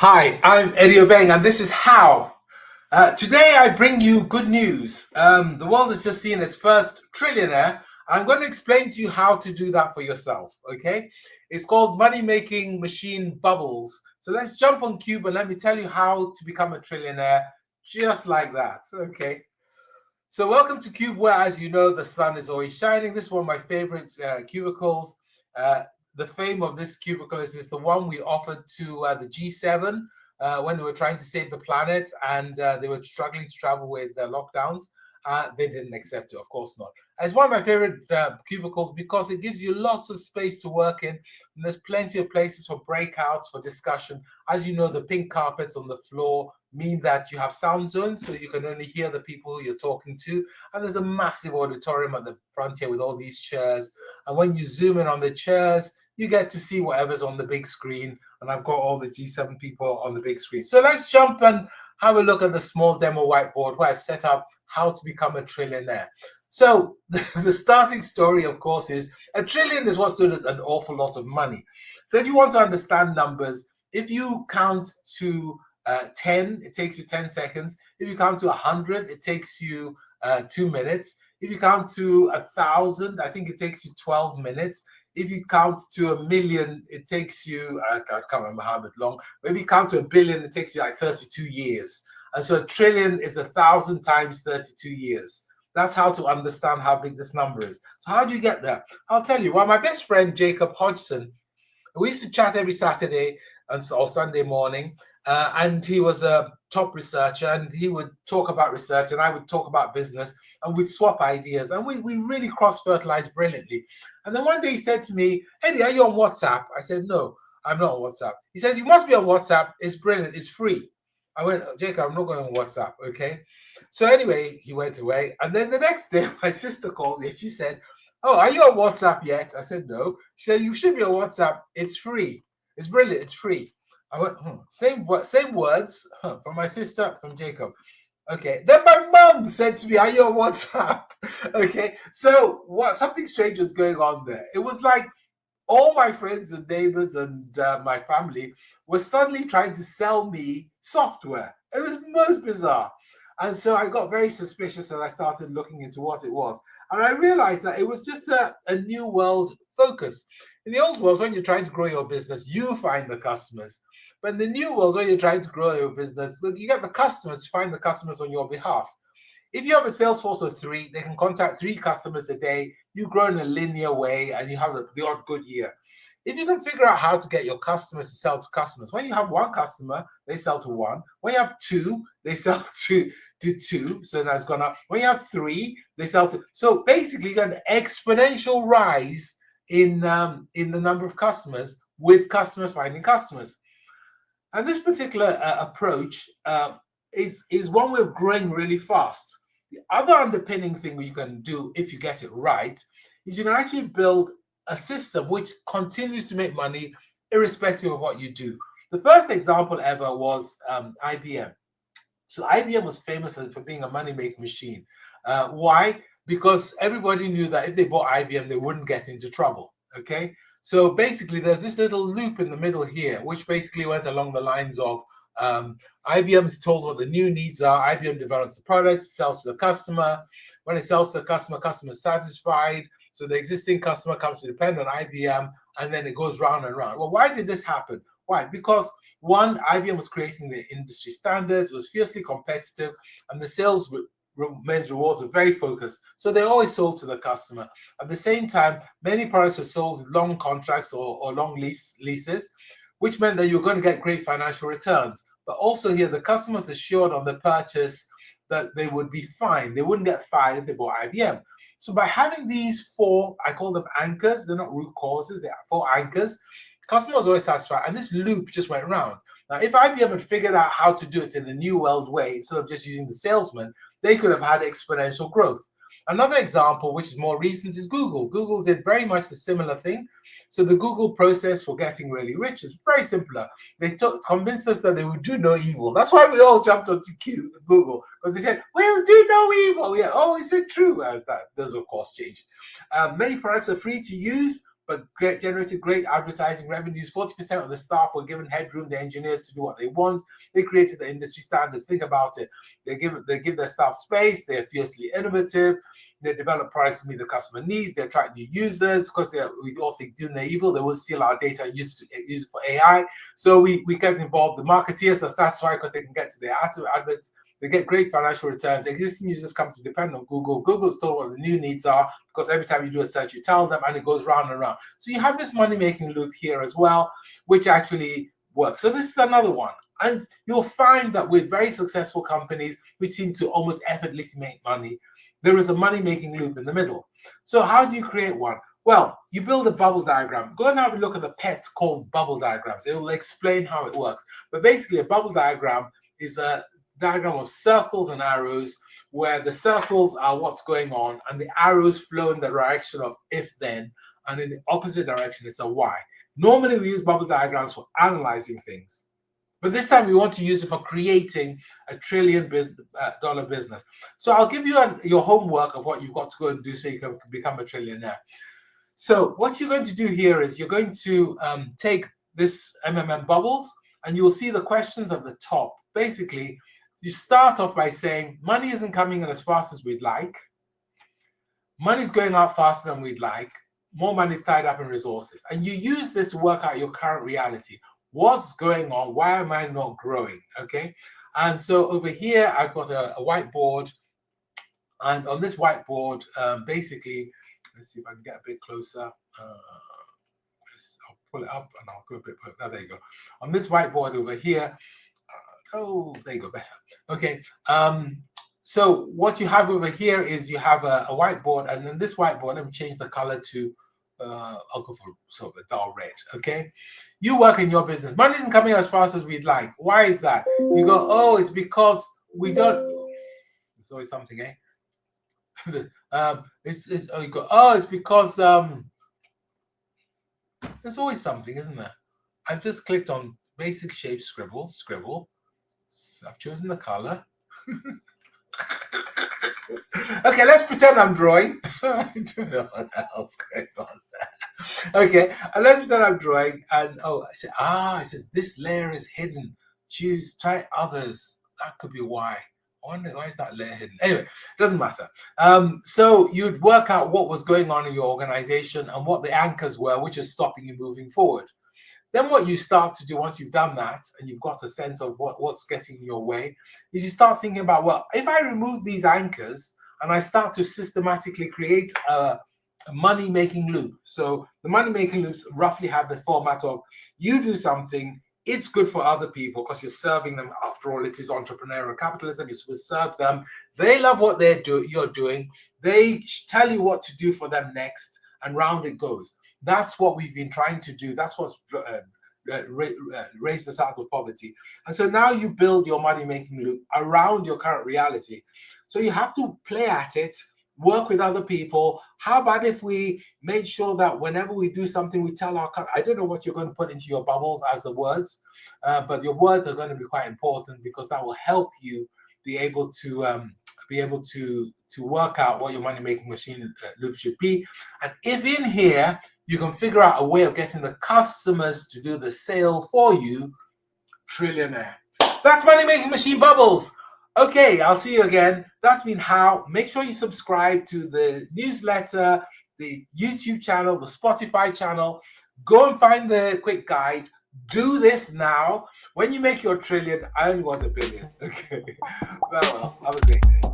Hi, I'm Eddie Obeng, and this is How. Today, I bring you good news. The world has just seen its first trillionaire. I'm going to explain to you how to do that for yourself. Okay, it's called money making machine bubbles. So let's jump on Cube and let me tell you how to become a trillionaire just like that. Okay. So welcome to Cube, where, as you know, the sun is always shining. This is one of my favorite cubicles. Uh, the fame of this cubicle is the one we offered to the G7 when they were trying to save the planet and they were struggling to travel with lockdowns. They didn't accept it, of course not. It's one of my favorite cubicles because it gives you lots of space to work in. And there's plenty of places for breakouts, for discussion. As you know, the pink carpets on the floor mean that you have sound zones, so you can only hear the people you're talking to. And there's a massive auditorium at the front here with all these chairs. And when you zoom in on the chairs, you get to see whatever's on the big screen. And I've got all the G7 people on the big screen. So let's jump and have a look at the small demo whiteboard where I've set up how to become a trillionaire. So the starting story, of course, is a trillion is what's known as an awful lot of money. So if you want to understand numbers, if you count to 10, it takes you 10 seconds. If you count to 100, it takes you 2 minutes. If you count to 1,000, I think it takes you 12 minutes. If you count to 1,000,000, it takes you, I can't remember how long. But if you count to 1,000,000,000, it takes you like 32 years. And so a trillion is 1,000 times 32 years. That's how to understand how big this number is. So how do you get there? I'll tell you. Well, my best friend, Jacob Hodgson, we used to chat every Saturday or Sunday morning, and he was a top researcher, and he would talk about research, and I would talk about business, and we'd swap ideas, and we really cross-fertilized brilliantly. And then one day he said to me, "Eddie, are you on WhatsApp?" I said, "No, I'm not on WhatsApp." He said, "You must be on WhatsApp. It's brilliant. It's free." I went, "Jacob, I'm not going on WhatsApp, okay?" So anyway, he went away, and then the next day, my sister called me, and she said, "Oh, are you on WhatsApp yet?" I said, "No." She said, "You should be on WhatsApp. It's free. It's brilliant. It's free." I went, same words from my sister, from Jacob. Okay. Then my mom said to me, "Are you on WhatsApp?" Okay. So something strange was going on there. It was like all my friends and neighbors and my family were suddenly trying to sell me software. It was most bizarre. And so I got very suspicious and I started looking into what it was. And I realized that it was just a new world focus. In the old world, when you're trying to grow your business, you find the customers. But in the new world, when you're trying to grow your business, you get the customers to find the customers on your behalf. If you have a sales force of 3, they can contact 3 customers a day. You grow in a linear way and you have the odd good year. If you can figure out how to get your customers to sell to customers, when you have 1 customer, they sell to 1. When you have 2, they sell to 2. So that's gone up. When you have 3, they sell to. So basically, you get an exponential rise in the number of customers with customers finding customers. And this particular approach is one way of growing really fast. The other underpinning thing you can do if you get it right is you can actually build a system which continues to make money irrespective of what you do. The first example ever was IBM. So IBM was famous for being a money-making machine. Why? Because everybody knew that if they bought IBM, they wouldn't get into trouble. Okay. So basically, there's this little loop in the middle here, which basically went along the lines of IBM is told what the new needs are. IBM develops the product, sells to the customer. When it sells to the customer, customer is satisfied. So the existing customer comes to depend on IBM, and then it goes round and round. Well, why did this happen? Why? Because one, IBM was creating the industry standards. It was fiercely competitive, and the sales rewards were very focused. So they always sold to the customer. At the same time, many products were sold with long contracts or long leases, which meant that you were going to get great financial returns. But also here, the customers assured on the purchase that they would be fine. They wouldn't get fired if they bought IBM. So by having these 4, I call them anchors, they're not root causes, they are 4 anchors, customers always satisfied. And this loop just went round. Now, if IBM had figured out how to do it in a new world way, instead of just using the salesman, they could have had exponential growth. Another example, which is more recent, is Google. Google did very much the similar thing. So the Google process for getting really rich is very simpler. They convinced us that they would do no evil. That's why we all jumped onto Google, because they said, we'll do no evil. Yeah, oh, is it true? That does, of course, change. Many products are free to use, but generated great advertising revenues. 40% of the staff were given headroom, the engineers, to do what they want. They created the industry standards. Think about it. They give their staff space. They're fiercely innovative. They develop products to meet the customer needs. They attract new users because we all think do no evil. They will steal our data and use it for AI. So we get involved. The marketeers are satisfied because they can get to their adverts. They get great financial returns. Existing users come to depend on Google. Google's told what the new needs are because every time you do a search, you tell them, and it goes round and round. So you have this money-making loop here as well, which actually works. So this is another one. And you'll find that with very successful companies, which seem to almost effortlessly make money, there is a money-making loop in the middle. So how do you create one? Well, you build a bubble diagram. Go and have a look at the pets called bubble diagrams. It will explain how it works. But basically, a bubble diagram is a diagram of circles and arrows, where the circles are what's going on and the arrows flow in the direction of if then, and in the opposite direction it's a why. Normally we use bubble diagrams for analyzing things, but this time we want to use it for creating a $1 trillion business. So I'll give you your homework of what you've got to go and do so you can become a trillionaire. So what you're going to do here is you're going to take this MMMBubbles, and you'll see the questions at the top. Basically, you start off by saying, money isn't coming in as fast as we'd like. Money's going out faster than we'd like. More money is tied up in resources. And you use this to work out your current reality. What's going on? Why am I not growing? Okay. And so over here, I've got a whiteboard. And on this whiteboard, basically, let's see if I can get a bit closer. I'll pull it up and I'll go a bit closer. There you go. On this whiteboard over here, oh, there you go, better. Okay, so what you have over here is you have a whiteboard, and then this whiteboard, let me change the color to, I'll go for sort of a dull red, okay? You work in your business. Money isn't coming as fast as we'd like. Why is that? You go, oh, it's because we don't, there's always something, eh? Oh, you go, oh, it's because, there's always something, isn't there? I've just clicked on basic shape, scribble. I've chosen the color. Okay, let's pretend I'm drawing. I don't know what else going on there. Okay, and let's pretend I'm drawing, and it says this layer is hidden. Try others. That could be why. I wonder why is that layer hidden? Anyway, doesn't matter. So you'd work out what was going on in your organization and what the anchors were, which is stopping you moving forward. Then what you start to do once you've done that and you've got a sense of what's getting in your way is you start thinking about, well, if I remove these anchors and I start to systematically create a money-making loop. So the money-making loops roughly have the format of you do something, it's good for other people because you're serving them. After all, it is entrepreneurial capitalism. You're supposed to serve them. They love what you're doing. They tell you what to do for them next, and round it goes. That's what we've been trying to do. That's what's raised us out of poverty. And so now you build your money-making loop around your current reality. So you have to play at it, work with other people. How about if we made sure that whenever we do something, we tell our, I don't know what you're going to put into your bubbles as the words, but your words are going to be quite important because that will help you be able to work out what your money-making machine loop should be. And if in here you can figure out a way of getting the customers to do the sale for you, trillionaire. That's money-making machine bubbles. Okay, I'll see you again. That's been how. Make sure you subscribe to the newsletter, the YouTube channel, the Spotify channel. Go and find the quick guide. Do this now. When you make your trillion, I only want $1 billion. Okay. Well, have a great day.